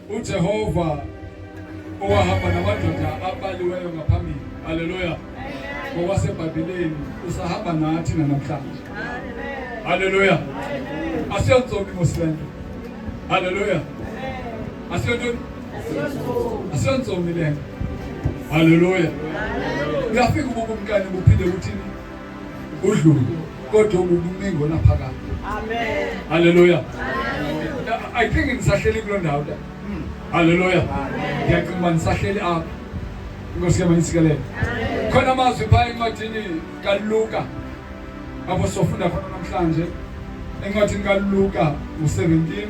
uJehova owahamba namadoda abaliweyo ngaphambili. Haleluya. NgokwaseBhabhileni usahamba nathi namhlanje. Haleluya. Asiyonzomi mosilanto. Haleluya. Asiyonzomi le. Haleluya. Uyafika ubumkani buphinde uthini? Udlule. Kodwa ubumingo naphakade. Amen. Haleluya. I think nisahleli kuloo ndawo la. Haleluya. Ngiyacimba nisahleli apha. Inkosi yami isikelele. Khona amazwi phaya encwadini kaLuka. Apho sofunda khona namhlanje. Encwadini kaLuka u-17.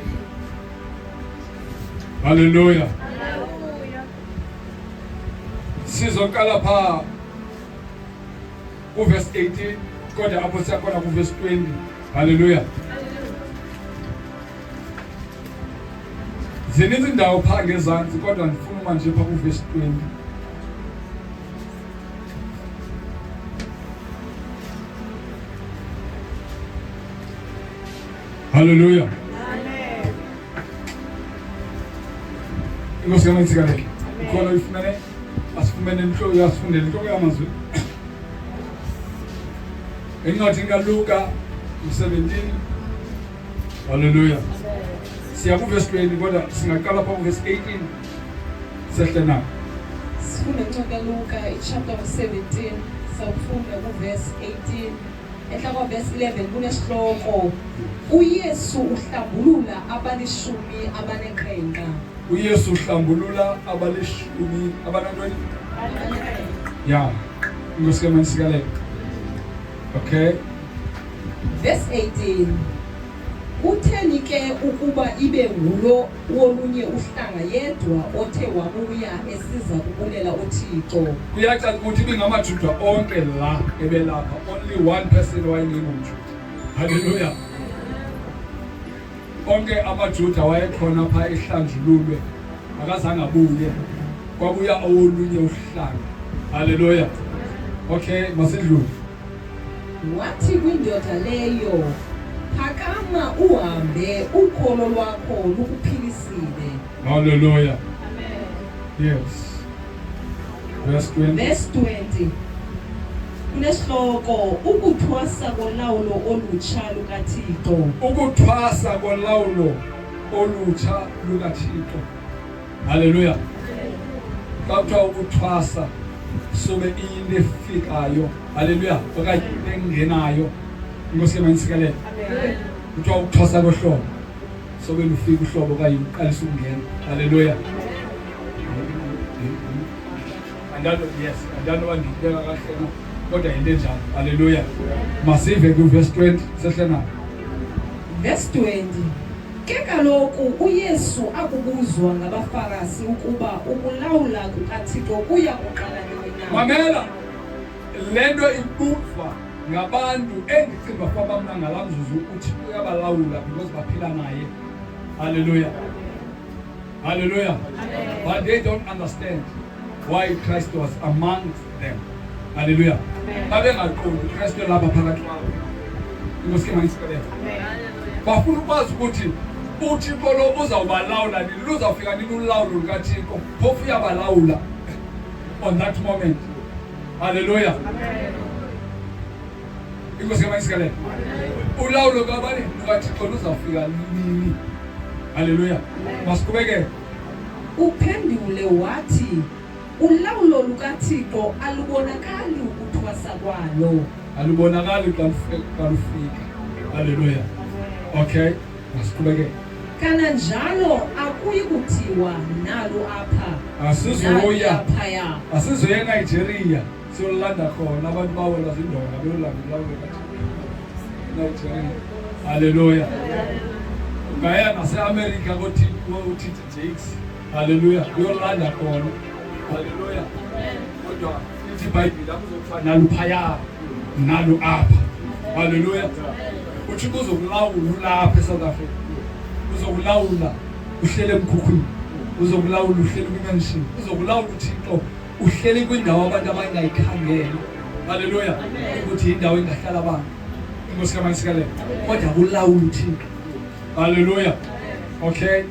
Haleluya. Sizoqala pha uverse 18 kodwa apho siyakhona kuverse 20. Haleluya. Zininzi indawo pha ngezantsi kodwa ndifuna manje pha kuverse 20. Haleluya. Amen. Inkosi yami isikelele. Khona ifumene asifumene inhloko yasifundela inhloko yamazwi. Encwadini kaLuka u-17. Haleluya. Siya kuverse 20 kodwa singaqala pha kuverse 18. Sehle na. Sifunda incwadi kaLuka chapter 17 sawufunda kuverse 18. Ehla kwaverse 11 kunesihloko uYesu uhlambulula abalishumi abaneqhenqa. uYesu uhlambulula abalishumi abanantoni? Yeah. Inkosi yami isikelele. Okay. Verse 18. Kutheni ke ukuba ibe ngulo wolunye uhlanga yedwa othe wabuya esiza kubulela uThixo? Kuyacaca ukuthi ibingamaJuda onke la ebelapha. Only one person wayengengumJuda. Haleluya. Onke amaJuda wayekhona pha ehlanjululwe. Akazange abuye. Kwabuya olunye uhlanga. Haleluya. Okay, masidlule. Wathi kwindoda leyo, phakama uhambe ukholo lwakho lukuphilisile. Hallelujah. Amen. Yes. Verse 20. Verse 20. Kunesihloko ukuthwasa kolawulo olutsha lukaThixo. Ukuthwasa kolawulo olutsha lukaThixo. Hallelujah. Kuthiwa ukuthwasa sobe into efikayo. Hallelujah. Okanye into engenayo. Inkosi yami isikelele. Amen. Kuthiwa ukuthwasa kohlobo sobe lufika uhlobo okanye uqalisa ukungena. Hallelujah. Andalo yes, andalo wangibeka kahle na. Kodwa into enjalo. Hallelujah. Masive ku verse 20 sehle na. Verse 20. Ke kaloku uYesu akubuzwa ngabaFarisi ukuba ukulawula kukaThixo kuya kuqala nini na. Mamela lento ibuzwa ngabantu engicinga kwaba mna ngalamzuzu ukuthi uyabalawula because baphila naye. Hallelujah. Hallelujah. Amen. But they don't understand why Christ was amongst them. Hallelujah. Amen. Babengaqondi Christ lapha phakathi kwabo. Inkosi yami isikelele. Bafuna ukwazi ukuthi uThixo lo uzawubalawula nini, luzawufika nini ulawulo lukaThixo. Phofu uyabalawula on that moment. Hallelujah. Amen. Inkosi yami isikelele. Ulawulo kabani lukaThixo luzawufika nini. Hallelujah. Masiqhubeke. Uphendule wathi ulawulo lukaThixo alubonakali ukuthwasa kwalo. Alubonakali xa lufika. Hallelujah. Okay. Masiqhubeke. Kananjalo akuyi kuthiwa nalo apha. Asizoya. Phaya. Asizoya eNigeria. Siyolanda khona abantu bawela zindonga beyolanda ulawulo lukaThixo. Nigeria. Hallelujah. Ngaya nase-America koTT Jakes. Hallelujah. Uyolanda khona. Hallelujah. Kodwa ithi iBhayibheli akuzokufana naluphaya nalo apha. Hallelujah. Uthixo uzokulawula lapha eSouth Africa. Uzokulawula uhlele emkhukhwini. Uzokulawula uhlele kwimansion. Uzokulawula uThixo uhlele kwindawo abantu abangayikhangeli. Hallelujah. Ukuthi indawo engahlala abantu. Inkosi yami isikelele. Kodwa kulawula uThixo. Hallelujah. Okay.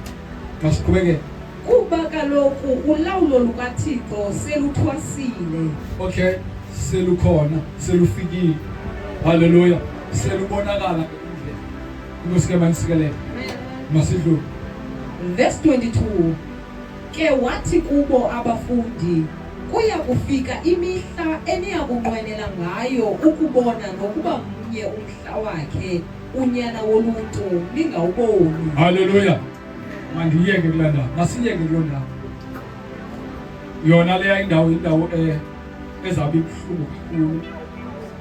Masiqhubeke. kuba kaloku ulawulo lukaThixo seluthwasile. Okay, selukhona, selufikile. Hallelujah. Selubonakala ngendlela. Inkosi ke manisikelele. Masidlule. Verse 22. Ke wathi kubo abafundi, kuya kufika imihla eniya kunqwenela ngayo ukubona nokuba mnye umhla wakhe unyana woluntu lingawuboni. Hallelujah. Mandiyeke kulaa ndawo. Masiyeke kuloo ndawo. Yona leya indawo ezabe ibuhlungu kakhulu.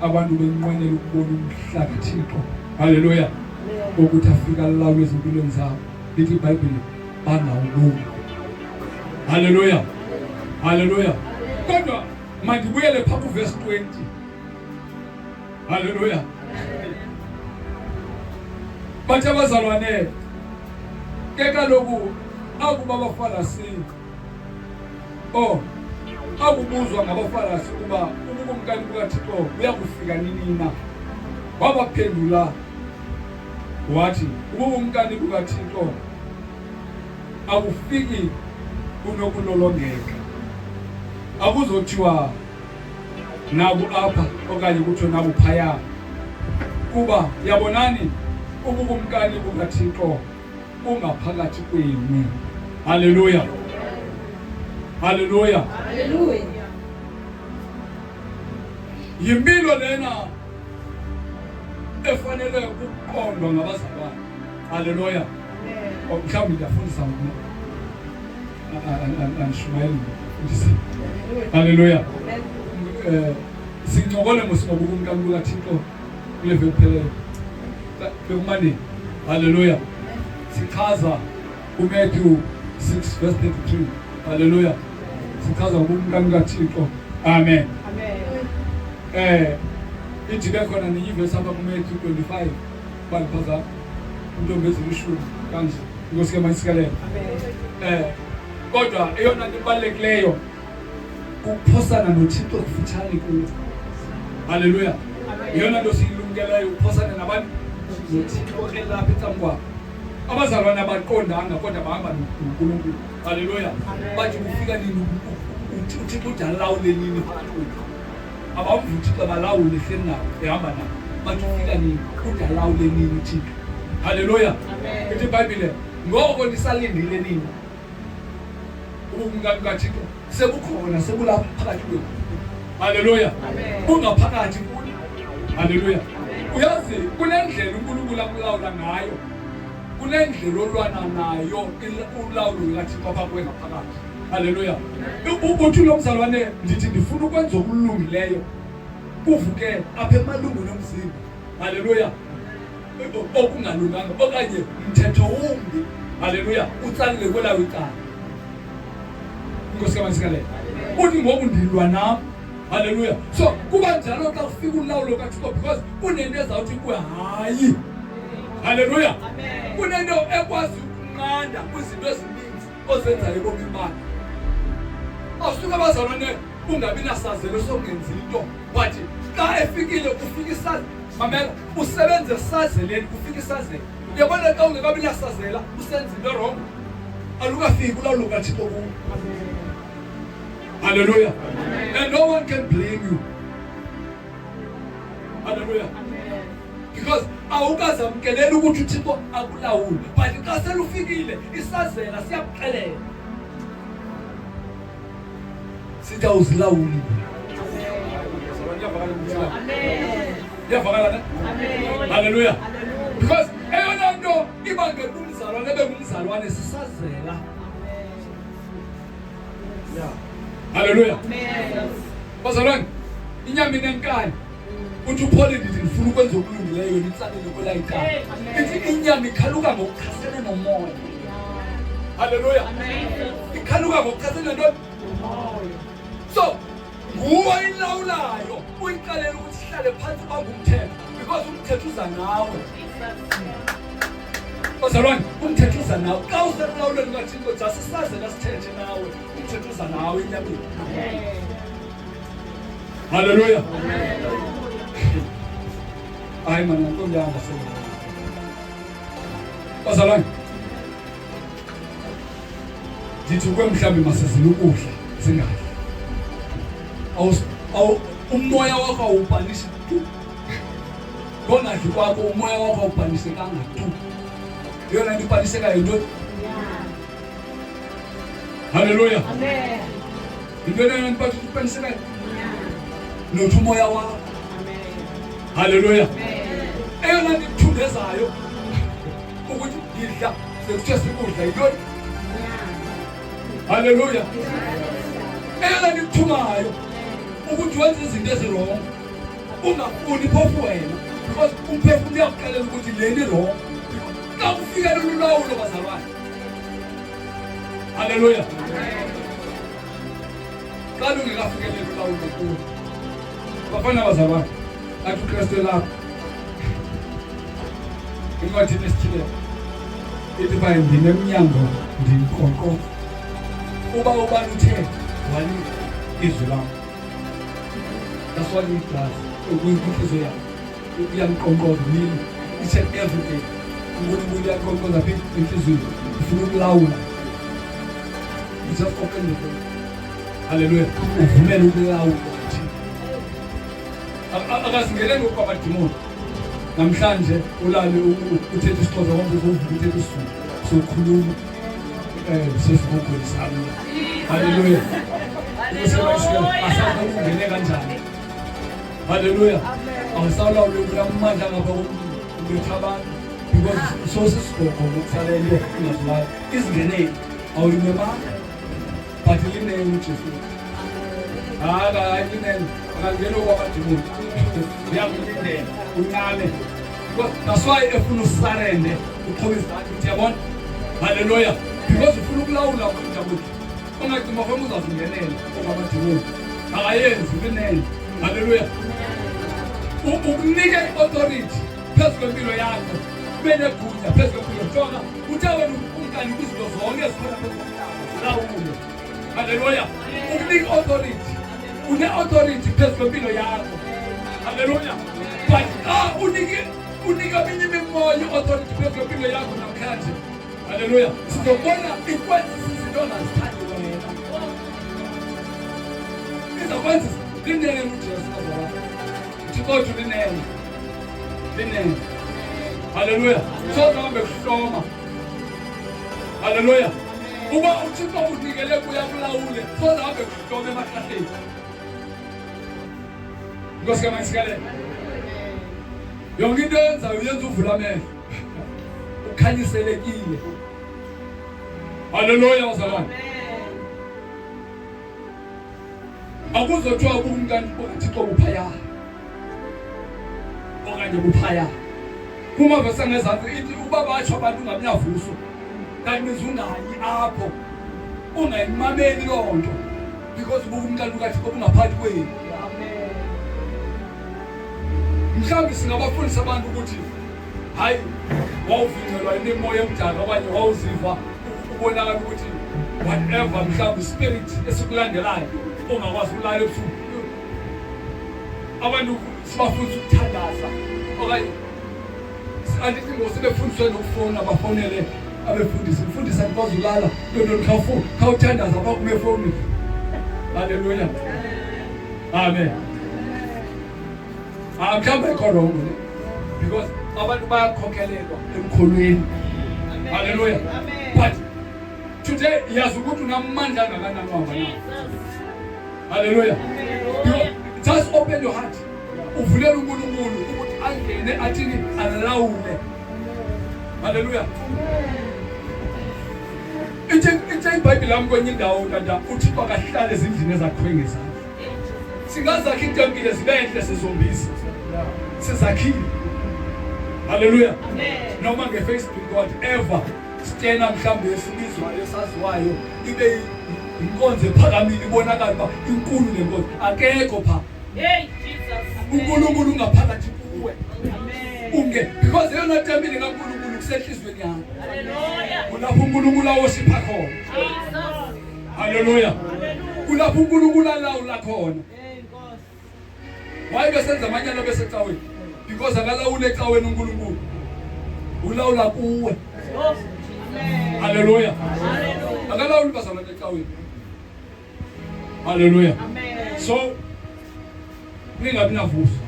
Abantu benqwenela ukubona umhla kaThixo. Hallelujah. Ukuthi afika alawule ezimpilweni zabo. Lithi iBhayibhile bangawuboni. Hallelujah. Hallelujah. Kodwa mandibuyele phaa kuverse 20. Hallelujah. Bathi abazalwane ke kaloku akuba abaFarisi akubuzwa ngabaFarisi ukuba ubukumkani bukaThixo buyakufika nini na. Wabaphendula wathi ubukumkani bukaThixo akufiki unokulolongeka. Akuzothiwa nabu apha okanye kuthiwe nabu phaya, kuba yabonani ubukumkani bukaThixo ungaphakathi kwenu. Hallelujah. Hallelujah. Hallelujah. Yimpilo lena efanele ukuqondwa ngabazalwane. Hallelujah. Mhlawumbe ndiyafundisa mna. Anishumayeli. Hallelujah. Sincokole ngobukumkani bukaThixo kule veki pheleyo. Bekumane. Hallelujah. Sichaza uMatthew 6 verse 33. Hallelujah. Sichaza ubukumkani bukaThixo. Amen. Ithi bekhona nenye ivesi apha kuMatthew 25 baliphaza intombi ezilishumi kanje. Inkosi ke manisikelele. Kodwa eyona nto ibalulekileyo kuphosana noThixo kufutshane kuwo. Hallelujah. Eyona nto siyilumkeleyo ukuphosana nabantu noThixo elapha ecam kwabo. Abazalwane abaqondanga kodwa bahamba noNkulunkulu. Hallelujah. Bathi kufika nini uThixo udalawule nini phakathi kwethu. Abamvu uThixo balawule hleli nabo ehamba nabo. Bathi kufika nini udalawule nini uThixo. Hallelujah. Ithi iBhayibhile ngoko nisalindile nini ubukumkani bukaThixo sebukhona sebulapha phakathi kwenu. Hallelujah. Bungaphakathi kuwe. Hallelujah. Uyazi kunendlela uNkulunkulu akulawula ngayo. Kunendlela olwana nayo ulawulo lukaThixo apha kuwe ngaphakathi. Hallelujah. Uthi lo mzalwane ndithi ndifuna ukwenza okulungileyo kuvuke apha emalungwini omzimba. Hallelujah. Okungalunganga okanye mthetho wumbi. Hallelujah. Utsalile kwelawo icala. Inkosi kaMasikalele. Uthi ngoku ndilwa nam. Hallelujah. So kuba njalo xa kufika ulawulo kaThixo because kunento ezawuthi kuwe hayi. Hallelujah. Kunento ekwazi ukunqanda kwizinto ezininzi ozenzayo ebomini bakho. Awusuke abazalwane ungabi nasazelo songenza into. Wathi xa efikile kufika isazelo. Mamela usebenze esazeleni kufika isazelo. Uyabona xa ungekabi nasazela usenza into wrong. Alukafiki ulawulo kaThixo kuwe. Hallelujah. And no one can blame you. Hallelujah. Because awukazamkelela ukuthi uThixo akulawule. But xa selufikile isazela siyakuxelela. Sithi awuzilawuli. Amen. Yavakala ne? Amen. Hallelujah. Because eyona nto ibangela umzalwane ebengumzalwane sisazela. Yeah. Hallelujah. Amen. Bazalwane, inyama inenkani. Uthi uPaul ndithi ndifuna ukwenza okulungileyo nitsalele kwelayicala. Ithi inyama ikhaluka ngokuchasene nomoya. Hallelujah. Amen. Ikhaluka ngokuchasene nomoya. So, nguwe ilawulayo uyiqalela ukuthi ihlale phansi kwangumthetho because umthetho uza nawe. Bazalwane, umthetho uza nawe. Xa uselawulweni kaThixo just sisazela sithethe nawe. Umthetho uza nawe enyameni. Hallelujah. Hayi mana ntombi yanga sele. Bazalwane. Ndithi kwe mhlambi masizile ukudla singadli. Umoya wakho awubhanishi tu. Ngongadli kwakho umoya wakho awubhanisekanga tu. Yona nto ibhaniseka yinto. Hallelujah. Amen. Into yona nto ibhaniseka. Nothi umoya wakho. Hallelujah. Eyona nto ithundezayo ukuthi ngidla sekuthe sikudla yinto. Hallelujah. Eyona nto ithumayo ukuthi wenze izinto ezirong ungafuni phofu wena because umphefumulo uyakuxelela ukuthi leni wrong. Xa kufika lolawulo bazalwane. Hallelujah. Xa ungekafikelela ulawulo kuwo bafana bazalwane athi uKristu lapho incwadi nesithile ithi baye ndinemnyango ndimqoqo uba ubani uthe wali izwi lam. That's what it does. Ukuyinhliziyo yakho uyamqonqoza nini each and every day. uNkulunkulu uyaqonqoza apha inhliziyo ufuna ukulawula. You just open the door. Hallelujah. Uvumele ukulawula. Akasingeleni ukwamadimoni. Namhlanje ulale uthethe isixhosa konke uthethe isizulu sokhuluma sesibukweni sami. Hallelujah. Asaka ungene kanjani. Hallelujah. Awusalawule kulamandla ngapha komthabantu because sosisigoko ngokutsalele ingazwayo izingeneni awulimemanga but linene uJesu. Linene akangena okwamadimoni. Uyakulindela uncane because that's why efuna usarende uqhubisa ukuthi yabona. Hallelujah. Because ufuna ukulawula umntu ungathi mafama uzazingenela okwamadimoni akayenzi linene. Hallelujah. Ukunike authority phezu kwempilo yakho ube negunya phezu kwempilo jonga uthi wena umkani kwizinto zonke ezikhona phezu komhlaba zilawule. Hallelujah. Ukunike authority une authority phezu kwempilo yakho. Hallelujah. But unike eminye imimoya authority phezu kwempilo yakho namhlanje. Hallelujah. Sizobona ikwenza izinto ongazithandi wena. Izakwenza linene uJesu azalwa. Kodwa linene. Hallelujah. So ngambe kuhloma. Hallelujah. Uba uThixo unikele kuya kulawule so ngambe kuhloma emahlahleni. Ngosika mayisikale. Yonke into yenza uyenza uvula amehlo. Ukhanyiselekile. Hallelujah wazalwane. Akuzothiwa umntana uThixo uphaya. Okanye buphaya kuma besangezansi ithi ubaba atsho abantu ungabuyavuso kanti uzungayi apho ungayimameli lonto because ubumntana ukaThixo bungaphakathi kwenu. Amen. Mhlawumbe singabafundisa abantu ukuthi hayi wawuvincelwa imoya emdaka okanye wawuziva ubonakala ukuthi whatever mhlawumbe spirit esikulandelayo ongakwazi ukulala ebusuku. Abantu sibafundisa ukuthandaza okanye andithi ngosebefundiswe nokufona bafonele abefundisi mfundisa nikwazi ulala nto khawuthandaza apha kumefoni. Hallelujah. Amen. Mhlawumbe ayikho wrong because abantu bayakhokhelelwa emkholweni. Hallelujah. But today yazi ukuthi unamandla angakanani wahamba nawo. Hallelujah. Just open your heart. Uvulele uNkulunkulu ukuthi angene athini alawule. Hallelujah. Ithi iBhayibheli lami kwenye indawo tata uThixo akahlala ezindlini ezakhiwe ngezandla. Singazakha intempile zibenhle sizombisa. Sizakhile. Hallelujah. Noma ngeFacebook whatever stena mhlambe esibizwayo esaziwayo ibe inkonzo ephakamile ibonakala ba inkulu lenkonzo akekho pha. Hey Jesus. uNkulunkulu ungaphakathi kuwe. Amen. Unge because yona tempile kaNkulunkulu kusehlizweni yakho. Hallelujah. Kulapho uNkulunkulu awosipha khona. Jesus. Hallelujah. Kulapho uNkulunkulu alawula khona. Why besenza amanyala besecaweni? Because akalawule ecaweni uNkulunkulu. Ulawula kuwe. Hallelujah. Hallelujah. awulawuli bazalwane ecaweni. Hallelujah. Amen. So ningabi navuso.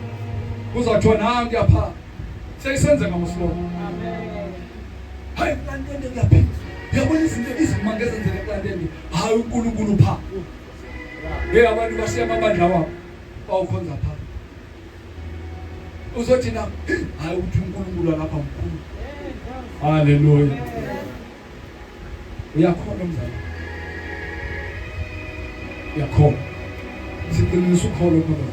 Kuzathiwa nanti apha seyisenze ngamaslow. Amen. Hayi plantende kuyaphi. Uyabona izinto izimanga ezenzeka plantende. Hayi uNkulunkulu pha. Abantu basiya amabandla wabo. Bawukhonza pha. Uzothi na hayi uthi uNkulunkulu lapha mkhulu. Hallelujah. Uyakhona mzali. Uyakhona. Siqinisa ukholo kodwa.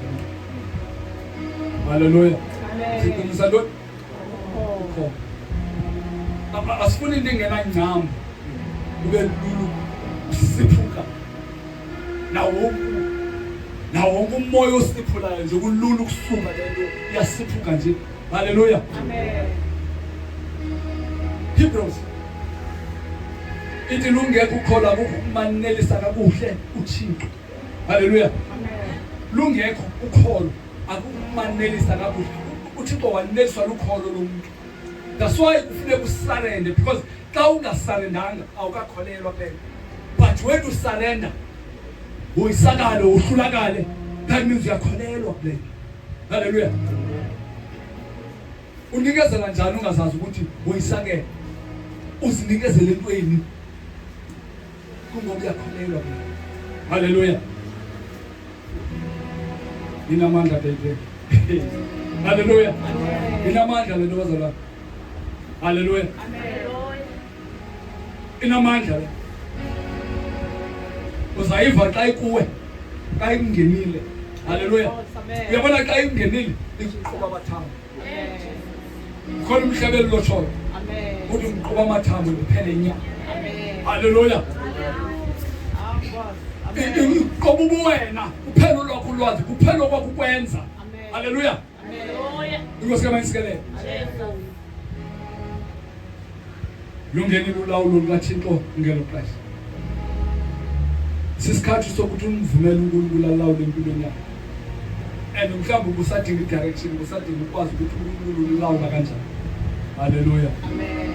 Hallelujah. Siqinisa lo. Ukholo. Asifuni into engena ncam. Ube lulu siphuka. Nawo umoya osiphulayo nje kulula ukusuka lento iyasiphuka nje. Hallelujah. Amen. Hebrews ithi lungekho ukukholwa ukumanelisa kakuhle uThixo. Hallelujah. Amen. Lungekho ukholo akumanelisa kakuhle. uThixo waneliswa lukholo lomuntu. That's why kufuneka usurrender, because xa ungasarendanga awukakholelwa phela. But when you surrender uyisakale uhlulakale, that means uyakholelwa phela. Hallelujah. Unikezela njani ungazazi ukuthi uyisakele? Uzinikezele entweni kungoba uyakholelwa phela. Hallelujah. Inamandla bebe. Hallelujah. Inamandla lento bazalwane. Hallelujah. Inamandla le. Uzayiva xa ikuwe, xa ingenile. Hallelujah. Uyabona xa ingenile ikuqhuba amathambo. Khona umhlabelo lotshoyo. Amen. Uthi ngiqhuba amathambo ngiphele inyama. Amen. Hallelujah. Qoba ubuwena uphelo lwakho ulwazi kuphelo kwakho ukwenza. Hallelujah. Hallelujah. Inkosi kaMasikelele. Lungeni ulawulo lukaThixo ngelo xesha. Sisikhathi sokuthi umvumele uNkulunkulu alawule empilweni yakho. And mhlawumbe ubusadinga i-direction, ubusadinga ukwazi ukuthi uNkulunkulu ulawula kanjani. Hallelujah. Amen.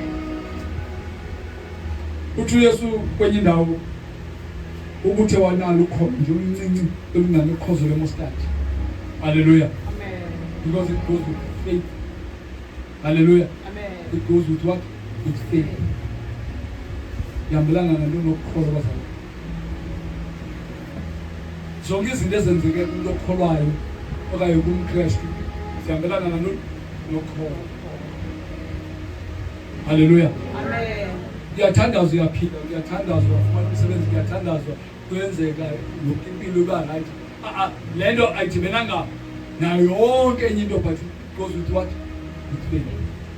Uthi uYesu kwenye indawo ukuthi wanalo ukhondo nje umncinci olunganekhozo lemostadi. Hallelujah. Amen. Because it goes with faith. Hallelujah. Amen. It goes with what? With faith. Yambelana nalo nokukholwa bazalwane. Zonke izinto ezenzeke kumuntu okholwayo okanye kumKristu zihambelana nalo nokukholwa. Hallelujah. Amen. Uyathandaza uyaphila, uyathandaza ufumana umsebenzi, uyathandaza kuyenzeka yonke impilo iba right. Lento ayidibenanga nayo yonke enye into, but it goes with what? With faith.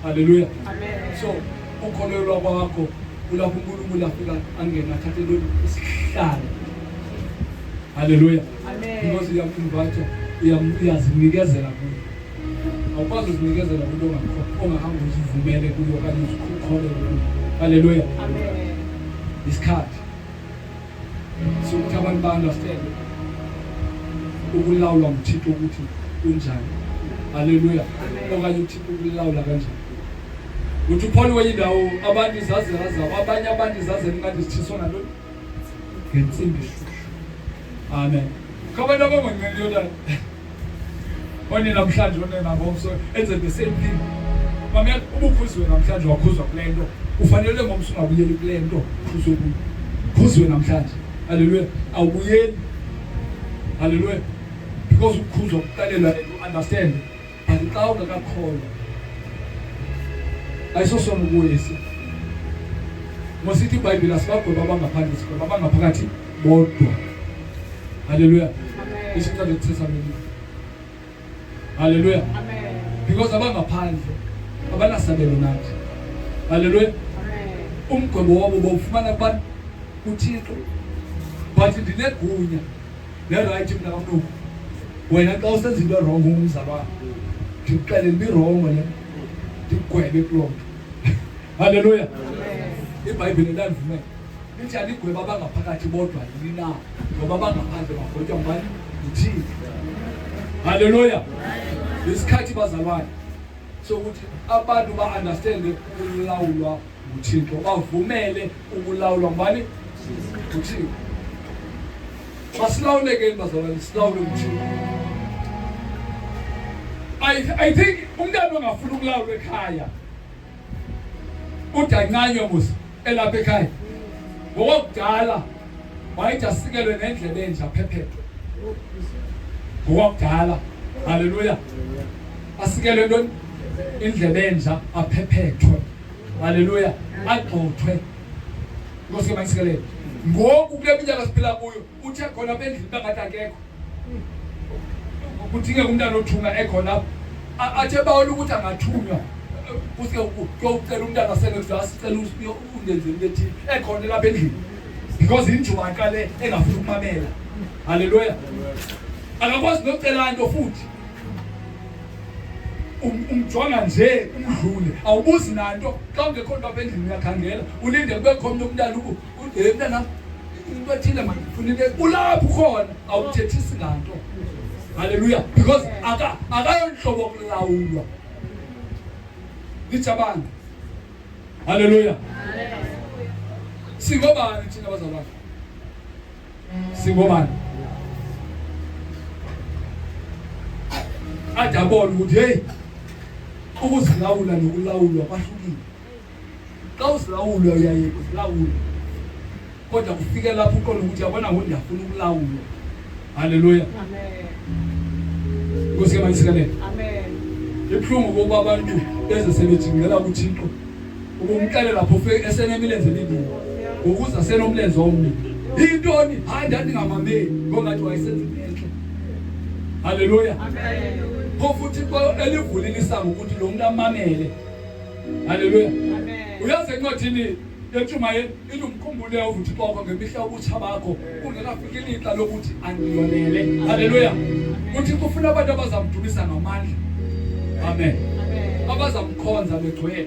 Hallelujah. Amen. So ukholelwa kwakho ulapho uNkulunkulu afika angena athathe lo isihlalo. Hallelujah. Amen. Because uyaminvatha uyazinikezela kuyo. Awukwazi uzinikezela kulo ongahamba uzivumele kuyo okanye ukholelwe kuyo. Hallelujah. Amen. Isikhathi sokuthi abantu ba-understand ukulawulwa nguThixo ukuthi kunjani. Hallelujah. Okanye uThixo ukulawula kanjani. Uthi uPaul kwenye indawo abantu izazi abanye abantu izazi kanti sithiswa nalo ngensimbi shushu. Amen. Khabantu abangengceliyo la. One namhlanje one nangomso enze the same thing. Mama ubukhuzwe namhlanje wakhuzwa kule nto. Ufanele ngomso ungabuyeli kule nto khuzwe namhlanje. Hallelujah. Awubuyeli. Hallelujah. Because ukhuzwa kuqalela you understand. But xa ungakakholwa ayisosona ukuyisi. Mosithi iBhayibheli asibagweba abangaphandle sigweba abangaphakathi bodwa. Hallelujah. Amen. Isicelo eThessalonike. Hallelujah. Amen. Because abangaphandle abanasabelo nathi. Hallelujah. Amen. Umgwebo wabo bawufumana kubantu kuThixo. But ndinegunya ne-right mina kaMntu. Wena xa usenza into wrong umzalwane ndikuxelele ibi-wrong le ndikugwebe kuloo nto. Hallelujah. iBhayibheli landivumela lithi aligweba abangaphakathi bodwa yini na ngoba abangaphandle bagwetywa ngubani? nguThixo. Hallelujah. Isikhathi bazalwane sokuthi abantu ba-understande ukulawulwa nguThixo, bavumele ukulawulwa ngubani? nguThixo. Masilawuleke bazalwane, silawule nguThixo. I think umntana ongafuna ukulawula ekhaya udancanywa musi elapha ekhaya. Ngokudala wayithi asikelwe nendlela enje aphephethwe. Ngokudala, haleluya. Asikelwe ntoni? Indlela enje aphephethwe. Haleluya. Agxothwe. Nkosi masikelele. Ngoku kule minyaka siphila kuyo uthe khona bendlini bangathi akekho. Kudingeka umntana othunga ekhona athe bawona ukuthi angathunywa. Usike ucela umntana senezasi sicela ungenzeni bethi ekhona lapha endlini. Because injuba le engafuna ukumamela. Haleluya. Akakwazi nokucela into futhi. Umjonga nje umdlule awubuzi nanto xa ungekho nto apha endlini uyakhangela ulinde kube khona umntana mntana into ethile mandifunile ulapho khona awuthethisi nganto. Haleluya. Because akayonhlobo kulawulwa licabanga. Haleluya. Singobani thina bazalwane? Singobani? Adabona ukuthi hey ukuzilawula nokulawulwa kwahlukile. Xa uzilawula uyayeka uzilawula. Kodwa kufike lapho uqonda ukuthi yabona ngoku ndiyafuna ukulawula. Haleluya. Amen. Nkosi masikelele. Amen. Ibuhlungu ngoba abantu bezesebejingela kuThixo. Ukumxelela lapho esenemilenze emibili. Ukuza senomlenze omnye. Intoni? Hayi ndandingamameli ngokungathi wayesenza into. Haleluya. Amen. Futhi elivulini isango ukuthi lo muntu amamele. Haleluya. Amen. Uyazi encwadini yeNtshumayelo ithi umkhumbule uvuthi xoko ngemihla ubutsha bakho ungekafika ilixa lokuthi andiyonele. Haleluya. Uthi kufuna abantu abazamdumisa ngamandla. Amen. Amen. Abazamkhonza begcwele.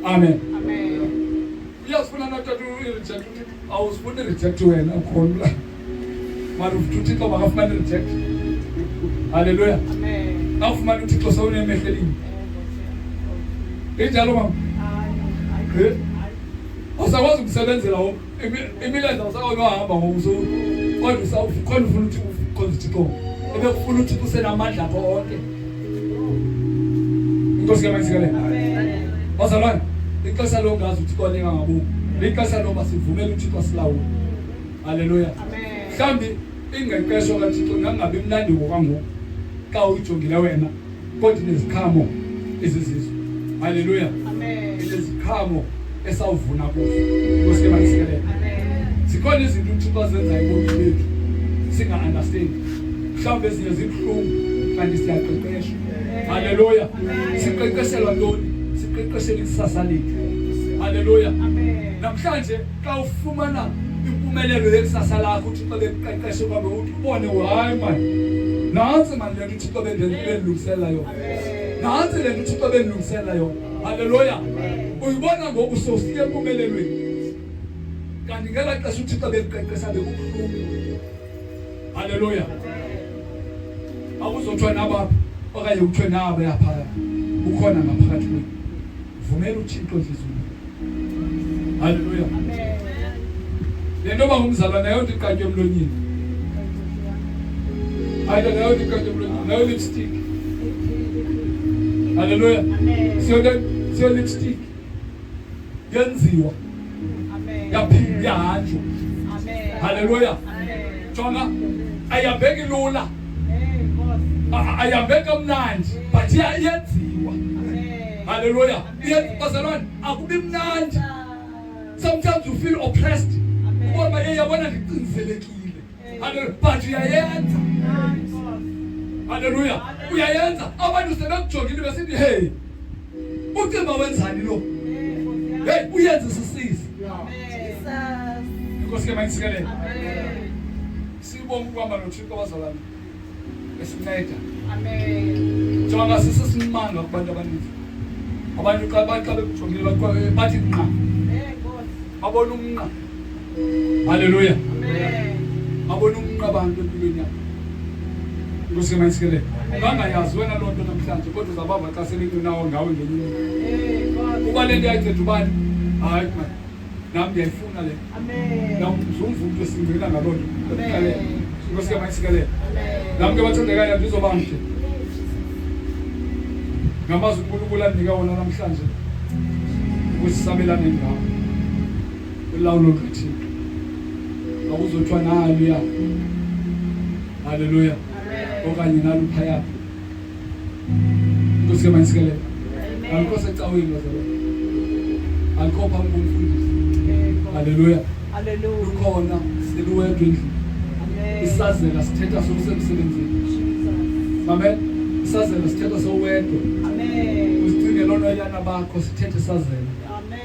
Amen. Amen. Uyasifuna nathathu i-reject uthi awusifuni reject wena khona. Manje uthi xa bakafuna reject. Haleluya. Amen. Awufumana uThixo sawunemehlelini. Injalo mama. Usakwazi ukusebenzela imilenze usakwazi uhamba ngokuso kodwa usawufuna ufuna ukuthi ukhonze uThixo. Ebekufuna ukuthi usenamandla konke. Inkosi yamasikele. Amen. Bazalwane, ixesha longazi uThixo lenga ngabo. Ixesha loba sivumele uThixo silawule. Haleluya. Amen. Mhlambi ingqeqesho kaThixo ngangabe imnandi ngokwangoku. Xa uyijongile wena kodwa nezikhamo ezizizwe. Haleluya. Amen. Izikhamo esawuvuna kuzo. Nkosi masikelele. Amen. Sikhona izinto uThixo azenza ebomini bethu singa understand. Mhlawumbe ezinye zibuhlungu kanti siyaqeqeshwa. Haleluya. Siqeqeshelwa ntoni? Siqeqeshela ikusasa lethu. Haleluya. Amen. Namhlanje xa ufumana impumelelo yekusasa lakho uThixo bekuqeqeshe kwabe ubone hayi man. Nansi manje le uThixo bendilungisela yona. Nansi le uThixo bendilungisela yona. Haleluya. Uyibona ngoku sosiye empumelelweni. Kanti ngela xesha uThixo bekuqeqesha bekubuhlungu. Haleluya. Awuzothwa nabapha okanye uthwe nabo yapha. Ukhona ngaphakathi kwenu. Vumela uThixo inhliziyo. Haleluya. Amen. Lento bangumzalwane nayo ndiqatywe emlonyeni. Ayida nayo ndiqatywe emlonyeni, nayo lipstick. Haleluya. Amen. Siyo lipstick. Yenziwa. Amen. Yaphinde yahanjwa. Amen. Haleluya. Amen. Jonga ayambeki lula. Hey, Ayambeki mnandi, but yenziwa. Amen. Haleluya. Bazalwane, akubi mnandi. Sometimes you feel oppressed. Ngoba yabona ngiqiniselekile. Haleluya. But uyayenza. Haleluya. Uyayenza. Abantu sebekujongile besithi hey. Ucimba wenzani lo? Hey, uyenza sisisi. Amen. Inkosi masikelele. Amen. Sibonga ukuhamba noThixo bazalwane. Esinceda. Amen. Jonga sisisimanga kubantu abaninzi. Abantu xa bekujongile bathi nqa. Hey, God. Babona umnqa. Haleluya. Amen. Babona umnqa abantu empilweni yakho. Inkosi masikelele. Ungangayazi wena loo nto namhlanje kodwa uzabava xa selikunawo ngawe ngenye. Hey, God. Uba le nto yayiceda ubani? Hayi man. nami ndiyayifuna le Amen. namzumvumuntu esingena ngaloo nto ekuqaleni Amen. inkosi kamayisikelele Amen. nami ke bathandekayo ndizoba mde ngamazwi uNkulunkulu andinika wona namhlanje ukusabelana ngawo ulawulo lukaThixo awuzothiwa naluya haleluya okanye naluphaya inkosi kamayisikelele alikho secaweni wazalo alikho phambi komfundisi haleluya Hallelujah. lukhona seluwedwa endlini Amen. isazela sithetha sokusemsebenzini Jesus. amen isazela sithetha sowedwa Amen. usigcine lona yana bakho sithethe isazela Amen.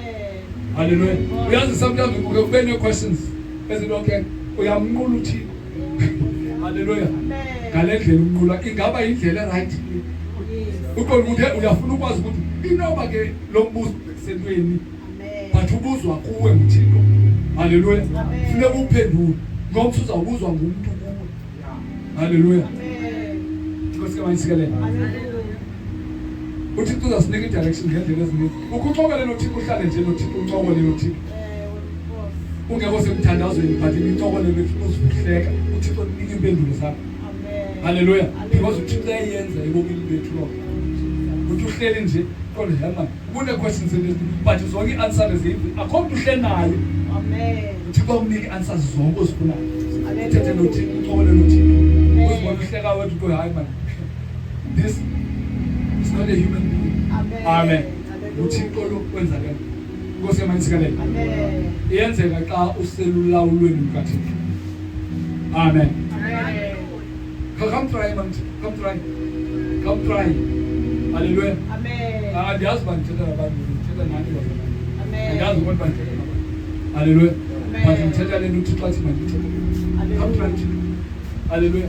haleluya uyazi sometimes ube ne-questions ezilokhe uyamnqula uthini haleluya Amen. ngale ndlela umnqula ingaba yindlela right Yes. uqonda ukuthi uyafuna ukwazi ukuthi inoba ke lo mbuzo besentweni Amen. but ubuzwa kuwe nguThixo haleluya Amen. funeka uphendule ngoba uzawubuzwa ngumuntu kuwe haleluya Amen. inkosi kamayisikelele Hallelujah. uThixo uzasinika i-direction ngendlela ezininzi ukuxokele noThixo uhlale nje noThixo uncokole noThixo ungekho semthandazweni but incokole noThixo uzihleka uThixo unika impendulo zakho Amen. haleluya because uThixo uyayenza ebomini bethu lo uthi uhleli nje kodwa yama kune-questions but zonke i-answers akho mntu uhleli nayo Amen. uThixo umnika i-answers zonke ozifunayo Hallelujah. uthethe noThixo uncokole noThixo uzibona uhleka wethu uthi hayi man this is not a human being Amen. amen Hallelujah. uThixo lo wenza le nto inkosi yamayisikelele Amen. iyenzeka xa uselulawulweni lukaThixo amen Amen. come try man come try haleluya Amen. andiyazi uba ndithetha nabantu ndithetha nani bazalwane Amen. andiyazi ukuthi bandithetha nabantu haleluya Amen. but ndithetha le nto uThixo athi mandithethe come try Thixo haleluya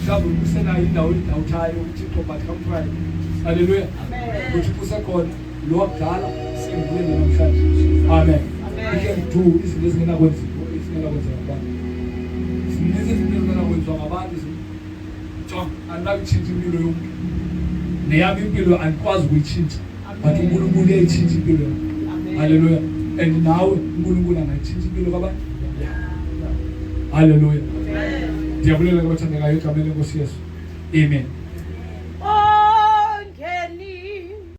mhlawumbi usenayo indawo awuthayo uThixo but come try haleluya Amen. uThixo usekhona lo wakudala senguye namhlanje amen Amen. we can do izinto ezingenakwenziwa ngabantu zininzi izinto ezingenakwenziwa ngabantu jonga andinakuyitshintsha impilo yomntu neyami impilo andikwazi ukuyitshintsha but uNkulunkulu uyayitshintsha impilo yakho Amen. haleluya and nawe uNkulunkulu angayitshintsha impilo kabantu haleluya Amen. ndiyabulela kubathandekayo egameni lenkosi Yesu amen